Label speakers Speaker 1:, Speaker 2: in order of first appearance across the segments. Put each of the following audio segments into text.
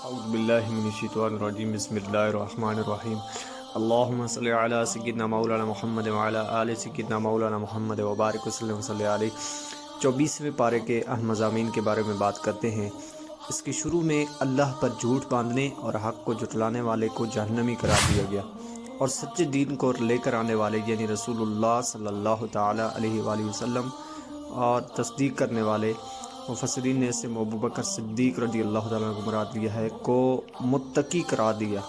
Speaker 1: اعوذ باللہ من الشیطان الرجیم بسم اللہ الرحمن الرحیم اللہم صلی علی سیدنا مولانا محمد وعلی آل سیدنا مولانا محمد وبارک وسلم صلی علیہ 24ویں پارے کے اہم مضامین کے بارے میں بات کرتے ہیں۔ اس کے شروع میں اللہ پر جھوٹ باندھنے اور حق کو جھٹلانے والے کو جہنمی قرار دیا گیا، اور سچے دین کو لے کر آنے والے یعنی رسول اللہ صلی اللہ تعالی علیہ وآلہ وسلم اور تصدیق کرنے والے مفسرین نے اسے ابو بکر صدیق رضی اللہ تعالیٰ عنہ کو مراد لیا ہے کو متقی قرار دیا۔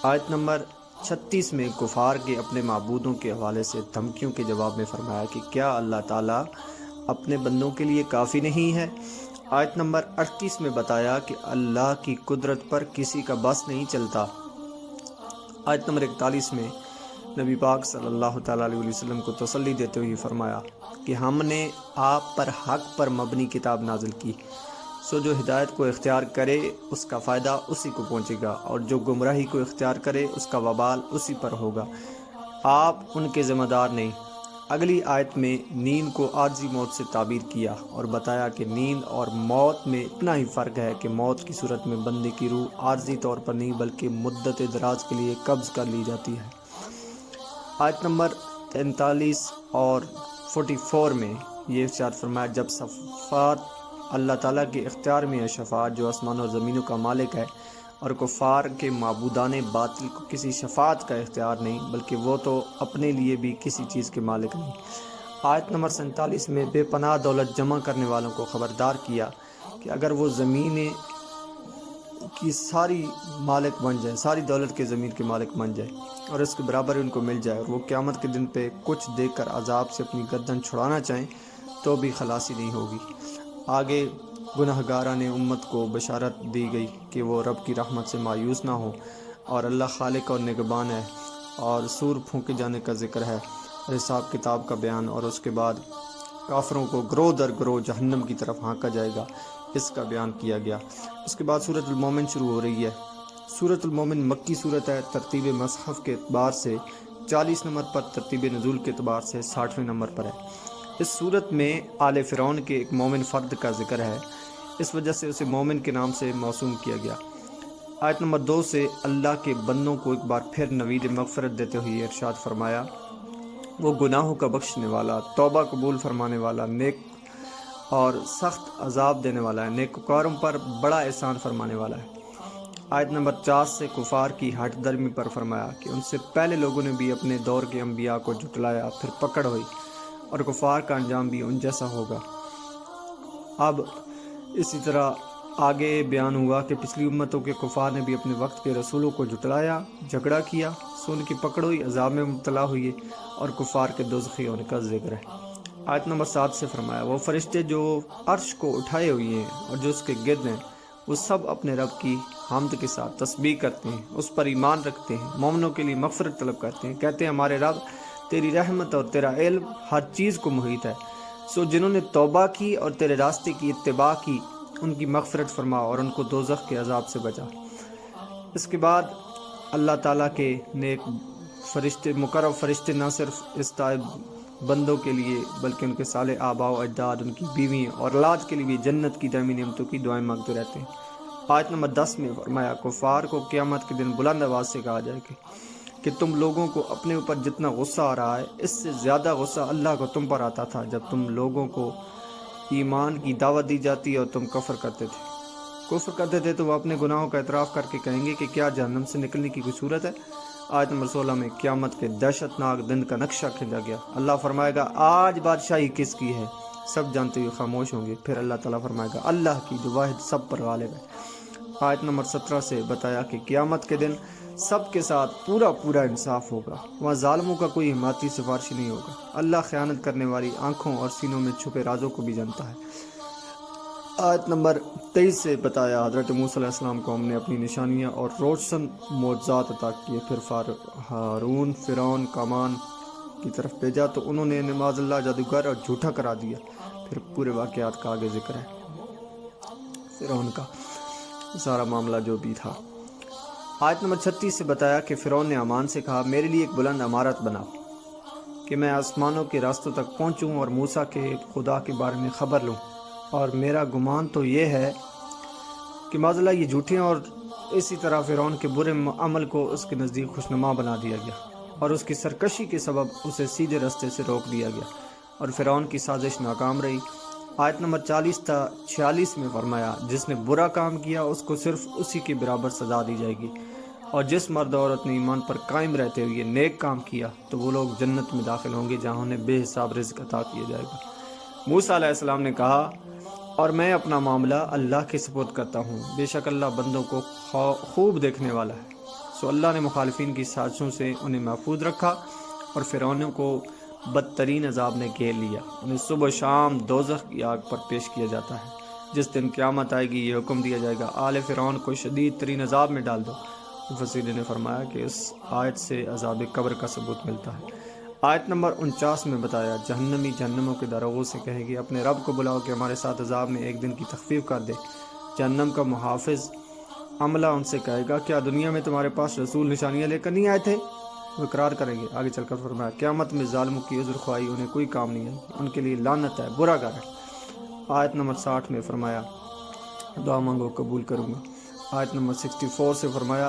Speaker 1: آیت نمبر 36 میں کفار کے اپنے معبودوں کے حوالے سے دھمکیوں کے جواب میں فرمایا کہ کیا اللہ تعالیٰ اپنے بندوں کے لیے کافی نہیں ہے۔ آیت نمبر 38 میں بتایا کہ اللہ کی قدرت پر کسی کا بس نہیں چلتا۔ آیت نمبر 41 میں نبی پاک صلی اللہ تعالیٰ علیہ وسلم کو تسلی دیتے ہوئے فرمایا کہ ہم نے آپ پر حق پر مبنی کتاب نازل کی، سو جو ہدایت کو اختیار کرے اس کا فائدہ اسی کو پہنچے گا، اور جو گمراہی کو اختیار کرے اس کا وبال اسی پر ہوگا، آپ ان کے ذمہ دار نہیں۔ اگلی آیت میں نیند کو عارضی موت سے تعبیر کیا اور بتایا کہ نیند اور موت میں اتنا ہی فرق ہے کہ موت کی صورت میں بندے کی روح عارضی طور پر نہیں بلکہ مدت دراز کے لیے قبض کر لی جاتی ہے۔ آیت نمبر 43 اور 44 میں یہ ارشاد فرمایا جب صفات اللہ تعالیٰ کے اختیار میں ہے، شفاعت جو آسمان اور زمینوں کا مالک ہے، اور کفار کے معبودان باطل کو کسی شفاعت کا اختیار نہیں بلکہ وہ تو اپنے لیے بھی کسی چیز کے مالک نہیں۔ آیت نمبر 47 میں بے پناہ دولت جمع کرنے والوں کو خبردار کیا کہ اگر وہ زمینیں کی ساری مالک بن جائے، ساری دولت کے زمین کے مالک بن جائے اور اس کے برابر ان کو مل جائے، اور وہ قیامت کے دن پہ کچھ دے کر عذاب سے اپنی گردن چھڑانا چاہیں تو بھی خلاصی نہیں ہوگی۔ آگے گناہگاران امت کو بشارت دی گئی کہ وہ رب کی رحمت سے مایوس نہ ہو، اور اللہ خالق اور نگہبان ہے، اور سور پھونکے جانے کا ذکر ہے، اور حساب کتاب کا بیان، اور اس کے بعد کافروں کو گروہ در گروہ جہنم کی طرف ہانکا جائے گا، اس کا بیان کیا گیا۔ اس کے بعد سورۃ المومن شروع ہو رہی ہے۔ سورۃ المومن مکی صورت ہے، ترتیب مصحف کے اعتبار سے 40 نمبر پر، ترتیب نزول کے اعتبار سے 60ویں نمبر پر ہے۔ اس صورت میں آل فرعون کے ایک مومن فرد کا ذکر ہے، اس وجہ سے اسے مومن کے نام سے موسوم کیا گیا۔ آیت نمبر 2 سے اللہ کے بندوں کو ایک بار پھر نوید مغفرت دیتے ہوئے ارشاد فرمایا وہ گناہوں کا بخشنے والا، توبہ قبول فرمانے والا، نیک اور سخت عذاب دینے والا ہے، نیکوکاروں پر بڑا احسان فرمانے والا ہے۔ آیت نمبر 4 سے کفار کی ہٹ درمی پر فرمایا کہ ان سے پہلے لوگوں نے بھی اپنے دور کے انبیاء کو جھٹلایا، پھر پکڑ ہوئی، اور کفار کا انجام بھی ان جیسا ہوگا۔ اب اسی طرح آگے بیان ہوا کہ پچھلی امتوں کے کفار نے بھی اپنے وقت کے رسولوں کو جھٹلایا، جھگڑا کیا، سو ان کی پکڑ ہوئی، عذاب میں مبتلا ہوئی، اور کفار کے دوزخی ہونے کا ذکر ہے۔ آیت نمبر 7 سے فرمایا وہ فرشتے جو عرش کو اٹھائے ہوئے ہیں اور جو اس کے گرد ہیں، وہ سب اپنے رب کی حمد کے ساتھ تسبیح کرتے ہیں، اس پر ایمان رکھتے ہیں، مومنوں کے لیے مغفرت طلب کرتے ہیں، کہتے ہیں ہمارے رب تیری رحمت اور تیرا علم ہر چیز کو محیط ہے، سو جنہوں نے توبہ کی اور تیرے راستے کی اتباع کی ان کی مغفرت فرما اور ان کو دوزخ کے عذاب سے بچا۔ اس کے بعد اللہ تعالیٰ کے نیک فرشتے، مقرب فرشتے نہ صرف اس تائب بندوں کے لیے بلکہ ان کے صالح آباء و اجداد، ان کی بیویاں اور اولاد کے لیے بھی جنت کی دائمی نعمتوں کی دعائیں مانگتے رہتے ہیں۔ آیت نمبر 10 میں فرمایا کفار کو قیامت کے دن بلند آواز سے کہا جائے کہ تم لوگوں کو اپنے اوپر جتنا غصہ آ رہا ہے اس سے زیادہ غصہ اللہ کو تم پر آتا تھا جب تم لوگوں کو ایمان کی دعوت دی جاتی اور تم کفر کرتے تھے تو وہ اپنے گناہوں کا اعتراف کر کے کہیں گے کہ کیا جہنم سے نکلنے کی کوئی صورت ہے۔ آیت نمبر 16 میں قیامت کے دہشت ناک دن کا نقشہ کھینچا گیا، اللہ فرمائے گا آج بادشاہی کس کی ہے، سب جانتے ہوئے خاموش ہوں گے، پھر اللہ تعالیٰ فرمائے گا اللہ کی جو واحد سب پر غالب ہے۔ آیت نمبر 17 سے بتایا کہ قیامت کے دن سب کے ساتھ پورا انصاف ہوگا، وہاں ظالموں کا کوئی حمایتی سفارشی نہیں ہوگا، اللہ خیانت کرنے والی آنکھوں اور سینوں میں چھپے رازوں کو بھی جانتا ہے۔ آیت نمبر 23 سے بتایا حضرت موسیٰ علیہ السلام کو ہم نے اپنی نشانیاں اور روشن معجزات عطا کیے، پھر ہارون فرعون کامان کی طرف بھیجا تو انہوں نے نماز اللہ جادوگر اور جھوٹا کرا دیا، پھر پورے واقعات کا آگے ذکر ہے، فرعون کا سارا معاملہ جو بھی تھا۔ آیت نمبر 36 سے بتایا کہ فرعون نے حامان سے کہا میرے لیے ایک بلند عمارت بناؤ کہ میں آسمانوں کے راستوں تک پہنچوں اور موسیٰ کے خدا کے بارے میں خبر لوں، اور میرا گمان تو یہ ہے کہ معاذ اللہ یہ جھوٹے ہیں، اور اسی طرح فرعون کے برے عمل کو اس کے نزدیک خوشنما بنا دیا گیا اور اس کی سرکشی کے سبب اسے سیدھے راستے سے روک دیا گیا اور فرعون کی سازش ناکام رہی۔ آیت نمبر 40 تا 46 میں فرمایا جس نے برا کام کیا اس کو صرف اسی کے برابر سزا دی جائے گی، اور جس مرد عورت نے ایمان پر قائم رہتے ہوئے نیک کام کیا تو وہ لوگ جنت میں داخل ہوں گے جہاں انہیں بے حساب رزق عطا کیا جائے گا۔ موسیٰ علیہ السلام نے کہا اور میں اپنا معاملہ اللہ کے سپرد کرتا ہوں، بے شک اللہ بندوں کو خوب دیکھنے والا ہے۔ سو اللہ نے مخالفین کی سازشوں سے انہیں محفوظ رکھا اور فرعون کو بدترین عذاب نے گھیر لیا۔ انہیں صبح و شام دوزخ کی آگ پر پیش کیا جاتا ہے۔ جس دن قیامت آئے گی یہ حکم دیا جائے گا آل فرعون کو شدید ترین عذاب میں ڈال دو۔ مفسرین نے فرمایا کہ اس آیت سے عذاب قبر کا ثبوت ملتا ہے۔ آیت نمبر 49 میں بتایا جہنمی جہنموں کے دروغوں سے کہے گی اپنے رب کو بلاؤ کہ ہمارے ساتھ عذاب میں ایک دن کی تخفیف کر دے۔ جہنم کا محافظ عملہ ان سے کہے گا کیا دنیا میں تمہارے پاس رسول نشانیاں لے کر نہیں آئے تھے؟ وہ اقرار کریں گے۔ آگے چل کر فرمایا قیامت میں ظالموں کی عذر خواہی انہیں کوئی کام نہیں آئے گی، ان کے لیے لعنت ہے، برا گھر ہے۔ آیت نمبر 60 میں فرمایا دعا مانگو قبول کروں گا۔ آیت نمبر 64 سے فرمایا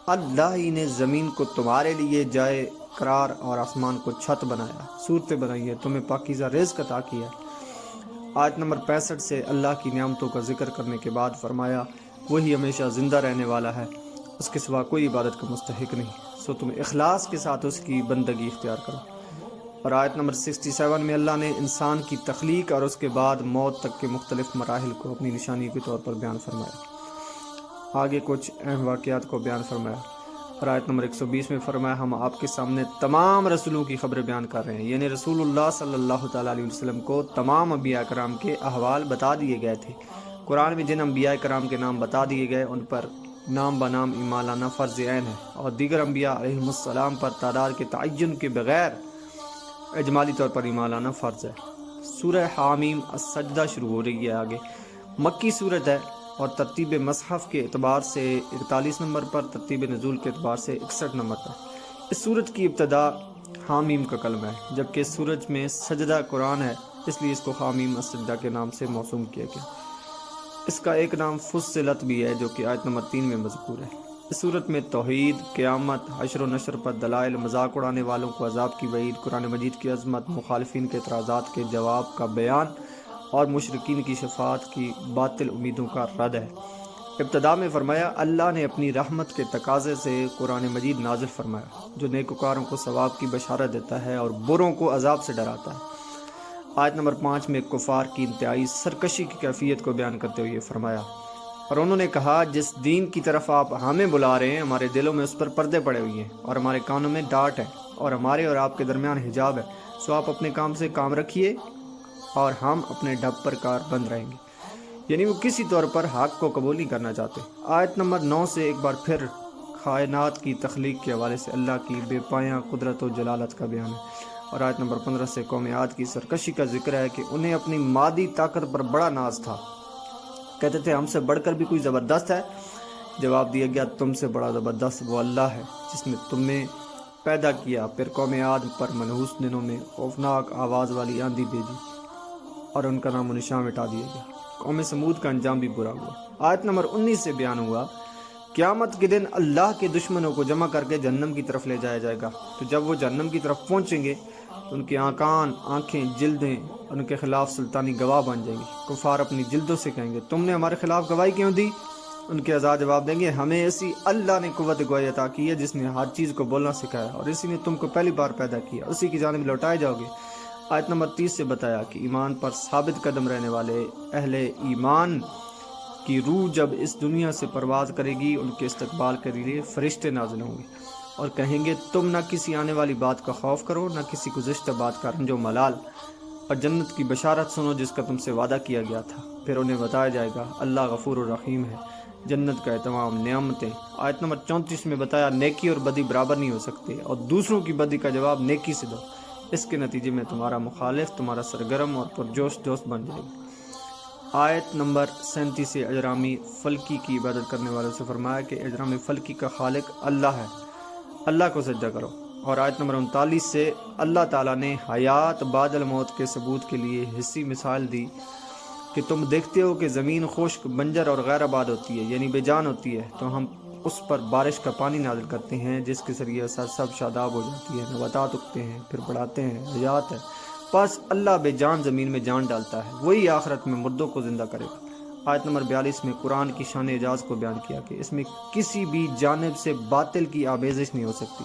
Speaker 1: اللہ ہی نے زمین کو تمہارے لیے جائے قرار اور آسمان کو چھت بنایا، صورتیں بنائی ہے، تمہیں پاکیزہ رزق عطا کیا ہے۔ آیت نمبر 65 سے اللہ کی نعمتوں کا ذکر کرنے کے بعد فرمایا وہی ہمیشہ زندہ رہنے والا ہے، اس کے سوا کوئی عبادت کا مستحق نہیں، سو تم اخلاص کے ساتھ اس کی بندگی اختیار کرو۔ اور آیت نمبر 67 میں اللہ نے انسان کی تخلیق اور اس کے بعد موت تک کے مختلف مراحل کو اپنی نشانی کے طور پر بیان فرمایا۔ آگے کچھ اہم واقعات کو بیان فرمایا اور آیت نمبر 120 میں فرمایا ہم آپ کے سامنے تمام رسولوں کی خبریں بیان کر رہے ہیں، یعنی رسول اللہ صلی اللہ تعالیٰ علیہ وسلم کو تمام انبیاء کرام کے احوال بتا دیے گئے تھے۔ قرآن میں جن انبیاء کرام کے نام بتا دیے گئے ان پر نام بنام ایمان لانا فرض عین ہے، اور دیگر انبیاء علیہ السلام پر تعداد کے تعین کے بغیر اجمالی طور پر ایمان لانا فرض ہے۔ سورہ حامیم السجدہ شروع ہو رہی ہے، آگے مکی سورت ہے اور ترتیب مصحف کے اعتبار سے 41 نمبر پر، ترتیب نزول کے اعتبار سے 61 نمبر پر۔ اس سورت کی ابتدا حامیم کا کلمہ ہے، جبکہ اس سورت میں سجدہ قرآن ہے، اس لیے اس کو حامیم السجدہ کے نام سے موسوم کیا گیا۔ اس کا ایک نام فصلت بھی ہے جو کہ آیت نمبر 3 میں مذکور ہے۔ اس صورت میں توحید، قیامت، حشر و نشر پر دلائل، مذاق اڑانے والوں کو عذاب کی وعید، قرآن مجید کی عظمت، مخالفین کے اعتراضات کے جواب کا بیان اور مشرکین کی شفاعت کی باطل امیدوں کا رد ہے۔ ابتدا میں فرمایا اللہ نے اپنی رحمت کے تقاضے سے قرآن مجید نازل فرمایا جو نیکوکاروں کو ثواب کی بشارت دیتا ہے اور بروں کو عذاب سے ڈراتا ہے۔ آیت نمبر 5 میں کفار کی انتہائی سرکشی کی کیفیت کو بیان کرتے ہوئے فرمایا اور انہوں نے کہا جس دین کی طرف آپ ہمیں بلا رہے ہیں ہمارے دلوں میں اس پر پردے پڑے ہوئے ہیں اور ہمارے کانوں میں ڈانٹ ہے اور ہمارے اور آپ کے درمیان حجاب ہے، سو آپ اپنے کام سے کام رکھیے اور ہم اپنے ڈب پر کار بند رہیں گے، یعنی وہ کسی طور پر حق کو قبول نہیں کرنا چاہتے۔ آیت نمبر 9 سے ایک بار پھر کائنات کی تخلیق کے حوالے سے اللہ کی بے پایاں قدرت و جلالت کا بیان ہے، اور آیت نمبر 15 سے قوم عاد کی سرکشی کا ذکر ہے کہ انہیں اپنی مادی طاقت پر بڑا ناز تھا، کہتے تھے ہم سے بڑھ کر بھی کوئی زبردست ہے؟ جواب دیا گیا تم سے بڑا زبردست وہ اللہ ہے جس نے تمہیں پیدا کیا۔ پھر قوم عاد پر منحوس دنوں میں خوفناک آواز والی آندھی بھیجی اور ان کا نام و نشان مٹا دیا گیا۔ قوم سمود کا انجام بھی برا ہوا۔ آیت نمبر 19 سے بیان ہوا قیامت کے دن اللہ کے دشمنوں کو جمع کر کے جہنم کی طرف لے جایا جائے گا، تو جب وہ جہنم کی طرف پہنچیں گے تو ان کے کان، آنکھیں، جلدیں ان کے خلاف سلطانی گواہ بن جائیں گی۔ کفار اپنی جلدوں سے کہیں گے تم نے ہمارے خلاف گواہی کیوں دی؟ ان کے اعضاء جواب دیں گے ہمیں ایسی اللہ نے قوت گواہی عطا کی ہے جس نے ہر چیز کو بولنا سکھایا اور اسی نے تم کو پہلی بار پیدا کیا، اسی کی جانب لوٹائے جاؤ گے۔ آیت نمبر 30 سے بتایا کہ ایمان پر ثابت قدم رہنے والے اہل ایمان کی روح جب اس دنیا سے پرواز کرے گی ان کے استقبال کے لیے فرشتے نازل ہوں گے اور کہیں گے تم نہ کسی آنے والی بات کا خوف کرو نہ کسی گزشتہ بات کا رنج و ملال، اور جنت کی بشارت سنو جس کا تم سے وعدہ کیا گیا تھا۔ پھر انہیں بتایا جائے گا اللہ غفور الرحیم ہے، جنت کا تمام نعمتیں۔ آیت نمبر 34 میں بتایا نیکی اور بدی برابر نہیں ہو سکتے اور دوسروں کی بدی کا جواب نیکی سے دو، اس کے نتیجے میں تمہارا مخالف تمہارا سرگرم اور پرجوش دوست بن جائے گا۔ آیت نمبر 37 سے اجرامی فلکی کی عبادت کرنے والوں سے فرمایا کہ اجرام فلکی کا خالق اللہ ہے، اللہ کو سجدہ کرو۔ اور آیت نمبر 39 سے اللہ تعالیٰ نے حیات بعد الموت کے ثبوت کے لیے حسی مثال دی کہ تم دیکھتے ہو کہ زمین خشک، بنجر اور غیر آباد ہوتی ہے، یعنی بے جان ہوتی ہے، تو ہم اس پر بارش کا پانی نازل کرتے ہیں جس کے ذریعے سب شاداب ہو جاتی ہے، نباتات اگتے ہیں، پھر بڑھاتے ہیں، حیات ہے۔ بس اللہ بے جان زمین میں جان ڈالتا ہے، وہی آخرت میں مردوں کو زندہ کرے گا۔ آیت نمبر 42 میں قرآن کی شان اعجاز کو بیان کیا کہ اس میں کسی بھی جانب سے باطل کی آمیزش نہیں ہو سکتی،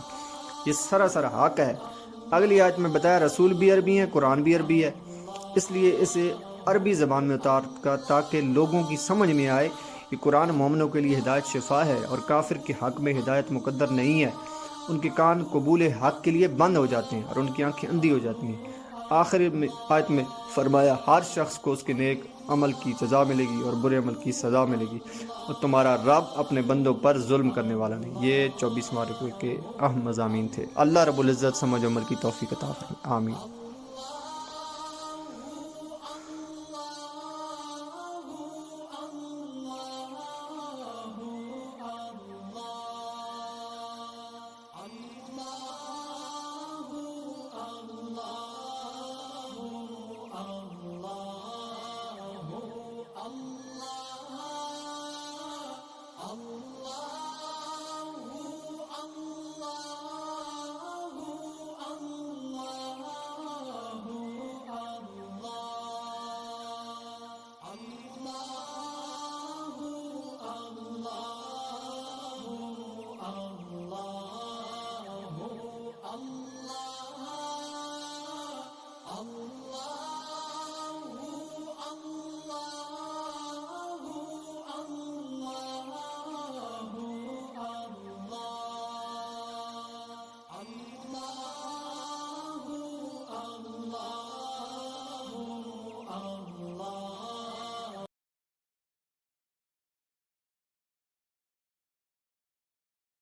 Speaker 1: یہ سراسر حق ہے۔ اگلی آیت میں بتایا رسول بھی عربی ہیں، قرآن بھی عربی ہے، اس لیے اسے عربی زبان میں اتار کر تاکہ لوگوں کی سمجھ میں آئے کہ قرآن مومنوں کے لیے ہدایت شفا ہے اور کافر کے حق میں ہدایت مقدر نہیں ہے۔ ان کے کان قبول حق کے لیے بند ہو جاتے ہیں اور ان کی آنکھیں اندھی ہو جاتی ہیں۔ آخر میں آیت میں فرمایا ہر شخص کو اس کے نیک عمل کی جزا ملے گی اور برے عمل کی سزا ملے گی، اور تمہارا رب اپنے بندوں پر ظلم کرنے والا نہیں۔ یہ 24واں رکوع کے اہم مضامین تھے۔ اللہ رب العزت سمجھ عمل کی توفیق عطا فرمائے، آمین۔
Speaker 2: Allah